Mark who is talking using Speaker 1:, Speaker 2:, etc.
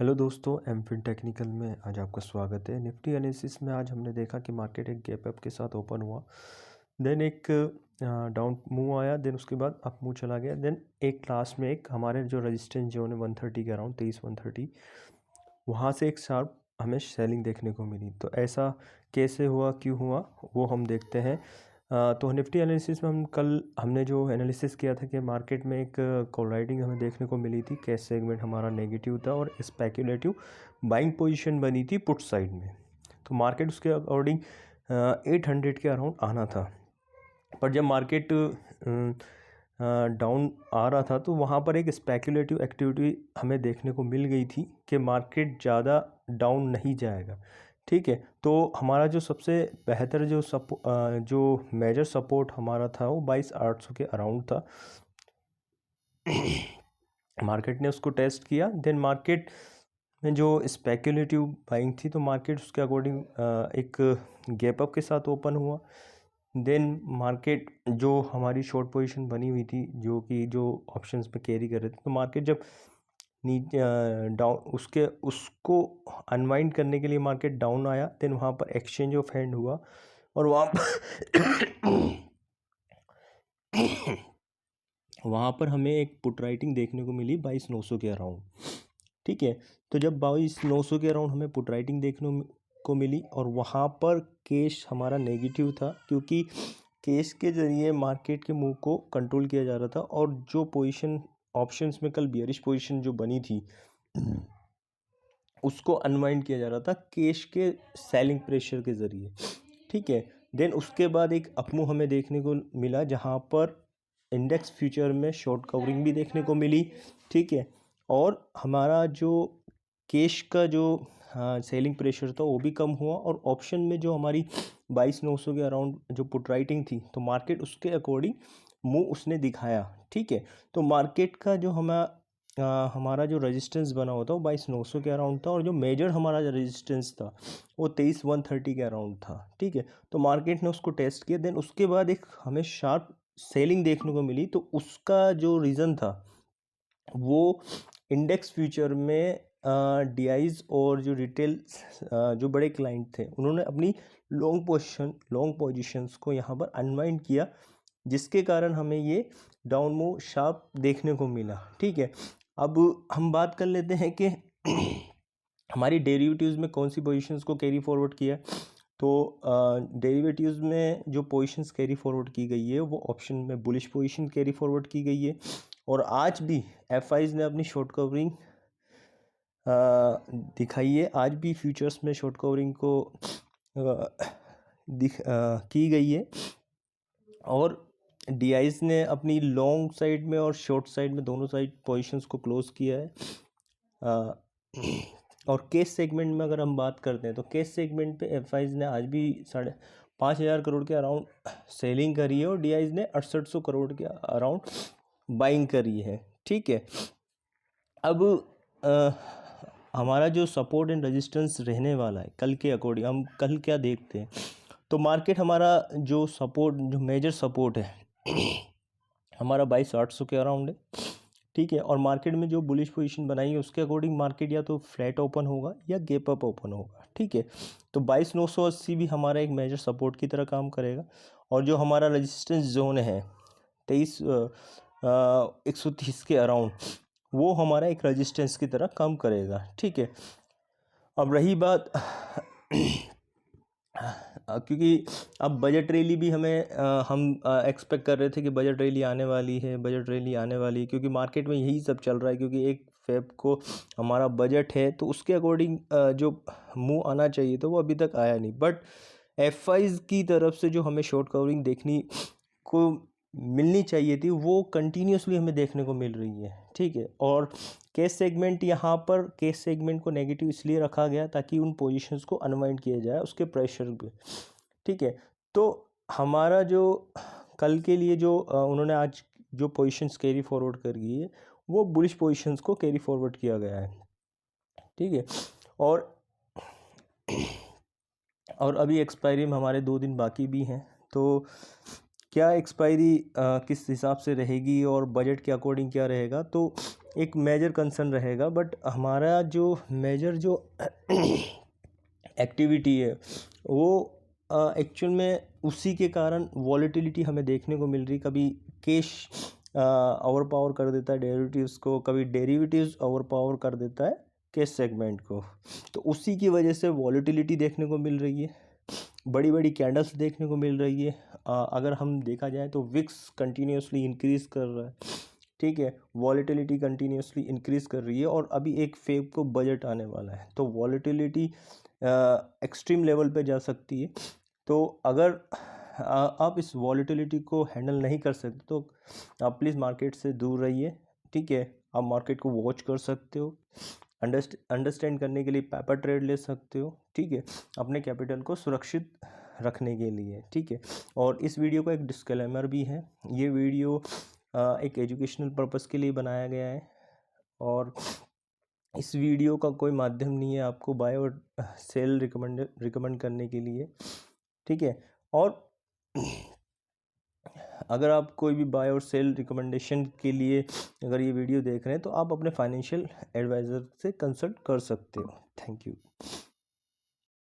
Speaker 1: Hello दोस्तों, एमफिन technical में आज आपका स्वागत है। निफ्टी एनालिसिस में आज हमने देखा कि मार्केट एक गैप अप के साथ ओपन हुआ, देन एक डाउन मूव आया, देन उसके बाद अप मूव चला गया, देन एक लास्ट में एक हमारे जो रेजिस्टेंस जोन है 130 के अराउंड 23-130, वहाँ से एक शार्प हमें सेलिंग देखने को मिली। तो ऐसा कैसे हुआ, क्यों हुआ, वो हम देखते हैं। तो निफ्टी एनालिसिस में हमने जो एनालिसिस किया था कि मार्केट में एक कॉल राइटिंग हमें देखने को मिली थी, कैश सेगमेंट हमारा नेगेटिव था और स्पेक्युलेटिव बाइंग पोजीशन बनी थी पुट साइड में। तो मार्केट उसके अकॉर्डिंग 800 के अराउंड आना था, पर जब मार्केट डाउन आ रहा था तो वहाँ पर एक स्पेक्युलेटिव एक्टिविटी हमें देखने को मिल गई थी कि मार्केट ज़्यादा डाउन नहीं जाएगा। ठीक है, तो हमारा जो सबसे बेहतर जो मेजर सपोर्ट हमारा था वो 22,800 के अराउंड था। मार्केट ने उसको टेस्ट किया, देन मार्केट में जो स्पेक्युलेटिव बाइंग थी तो मार्केट उसके अकॉर्डिंग एक गैप अप के साथ ओपन हुआ। देन मार्केट जो हमारी शॉर्ट पोजीशन बनी हुई थी, जो ऑप्शंस पे कैरी कर रहे थे, तो मार्केट जब नीचे डाउन उसको अनवाइंड करने के लिए मार्केट डाउन आया, देन वहाँ पर एक्सचेंज ऑफ हैंड हुआ और वहाँ पर हमें एक पुट राइटिंग देखने को मिली 22,900 के अराउंड। ठीक है, तो जब 22,900 के अराउंड हमें पुट राइटिंग देखने को मिली और वहाँ पर कैश हमारा नेगेटिव था, क्योंकि कैश के ज़रिए मार्केट के मूव को कंट्रोल किया जा रहा था और जो पोजीशन ऑप्शंस में कल बियरिश पोजीशन जो बनी थी उसको अनवाइंड किया जा रहा था कैश के सेलिंग प्रेशर के ज़रिए। ठीक है, देन उसके बाद एक अपमूव हमें देखने को मिला जहाँ पर इंडेक्स फ्यूचर में शॉर्ट कवरिंग भी देखने को मिली। ठीक है, और हमारा जो कैश का जो सेलिंग प्रेशर था वो भी कम हुआ और ऑप्शन में जो हमारी 22,900 के अराउंड जो पुट राइटिंग थी तो मार्केट उसके अकॉर्डिंग मूव उसने दिखाया। ठीक है, तो मार्केट का जो हमारा जो रेजिस्टेंस बना हुआ था वो 22,900 के अराउंड था और जो मेजर हमारा जो रेजिस्टेंस था वो 23,130 के अराउंड था। ठीक है, तो मार्केट ने उसको टेस्ट किया, देन उसके बाद एक हमें शार्प सेलिंग देखने को मिली। तो उसका जो रीज़न था वो इंडेक्स फ्यूचर में डीआईज और जो रिटेल जो बड़े क्लाइंट थे उन्होंने अपनी लॉन्ग पोजीशंस को यहाँ पर अनवाइंड किया, जिसके कारण हमें ये डाउन मूव शार्प देखने को मिला। ठीक है, अब हम बात कर लेते हैं कि हमारी डेरिवेटिव्स में कौन सी पोजीशंस को कैरी फॉरवर्ड किया। तो डेरिवेटिव्स में जो पोजीशंस कैरी फॉरवर्ड की गई है वो ऑप्शन में बुलिश पोजीशन कैरी फॉरवर्ड की गई है और आज भी एफआईज ने अपनी शॉर्ट कवरिंग दिखाई है। आज भी फ्यूचर्स में शॉर्ट कवरिंग को की गई है और डीआईज ने अपनी लॉन्ग साइड में और शॉर्ट साइड में दोनों साइड पोजीशंस को क्लोज किया है। और केस सेगमेंट में अगर हम बात करते हैं तो केस सेगमेंट पे एफआईज ने आज भी 5,500 करोड़ के अराउंड सेलिंग करी है और डीआईज ने 6800 करोड़ के अराउंड बाइंग करी है। ठीक है, अब हमारा जो सपोर्ट एंड रेजिस्टेंस रहने वाला है कल के अकॉर्डिंग, हम कल क्या देखते हैं तो मार्केट हमारा जो मेजर सपोर्ट है हमारा 22,800 के अराउंड है। ठीक है, और मार्केट में जो बुलिश पोजीशन बनाई है उसके अकॉर्डिंग मार्केट या तो फ्लैट ओपन होगा या गैप अप ओपन होगा। ठीक है, तो 22,980 भी हमारा एक मेजर सपोर्ट की तरह काम करेगा और जो हमारा रेजिस्टेंस जोन है 130 के अराउंड वो हमारा एक रेजिस्टेंस की तरह काम करेगा। ठीक है, अब रही बात क्योंकि अब बजट रैली भी हम एक्सपेक्ट कर रहे थे कि बजट रैली आने वाली है, क्योंकि मार्केट में यही सब चल रहा है, क्योंकि 1 फेब को हमारा बजट है तो उसके अकॉर्डिंग जो मूव आना चाहिए तो वो अभी तक आया नहीं। बट एफआईज की तरफ से जो हमें शॉर्ट कवरिंग देखने को मिलनी चाहिए थी वो कंटिन्यूसली हमें देखने को मिल रही है। ठीक है, और केस सेगमेंट को नेगेटिव इसलिए रखा गया ताकि उन पोजीशंस को अनवाइंड किया जाए उसके प्रेशर पे। ठीक है, तो हमारा जो कल के लिए जो उन्होंने आज जो पोजीशंस कैरी फॉरवर्ड कर गई है वो बुलिश पोजीशंस को कैरी फॉरवर्ड किया गया है। ठीक है, और अभी एक्सपायरी में हमारे 2 दिन बाकी भी हैं, तो क्या एक्सपायरी किस हिसाब से रहेगी और बजट के अकॉर्डिंग क्या रहेगा। तो एक मेजर कंसर्न रहेगा। बट हमारा जो मेजर जो एक्टिविटी है वो एक्चुअल में उसी के कारण वॉलेटिलिटी हमें देखने को मिल रही। कभी कैश ओवर पावर कर देता है डेरिवेटिव्स को, कभी डेरिवेटिव्स ओवर पावर कर देता है कैश सेगमेंट को, तो उसी की वजह से वॉलेटिलिटी देखने को मिल रही है, बड़ी बड़ी कैंडल्स देखने को मिल रही है। अगर हम देखा जाए तो विक्स कंटिन्यूसली इंक्रीज़ कर रहा है, ठीक है, वॉलेटिलिटी कंटिन्यूसली इंक्रीज़ कर रही है, और अभी एक फेब को बजट आने वाला है, तो वॉलेटिलिटी एक्सट्रीम लेवल पे जा सकती है। तो अगर आप इस वॉलेटिलिटी को हैंडल नहीं कर सकते तो आप प्लीज़ मार्केट से दूर रहिए, ठीक है। आप मार्केट को वॉच कर सकते हो, अंडरस्टैंड करने के लिए पेपर ट्रेड ले सकते हो, ठीक है, अपने कैपिटल को सुरक्षित रखने के लिए, ठीक है। और इस वीडियो का एक डिस्क्लेमर भी है, ये वीडियो एक एजुकेशनल पर्पस के लिए बनाया गया है, और इस वीडियो का कोई माध्यम नहीं है आपको बाय और सेल रिकमेंड करने के लिए, ठीक है। और अगर आप कोई भी बाय और सेल रिकमेंडेशन के लिए अगर ये वीडियो देख रहे हैं तो आप अपने फाइनेंशियल एडवाइज़र से कंसल्ट कर सकते हो। Thank you.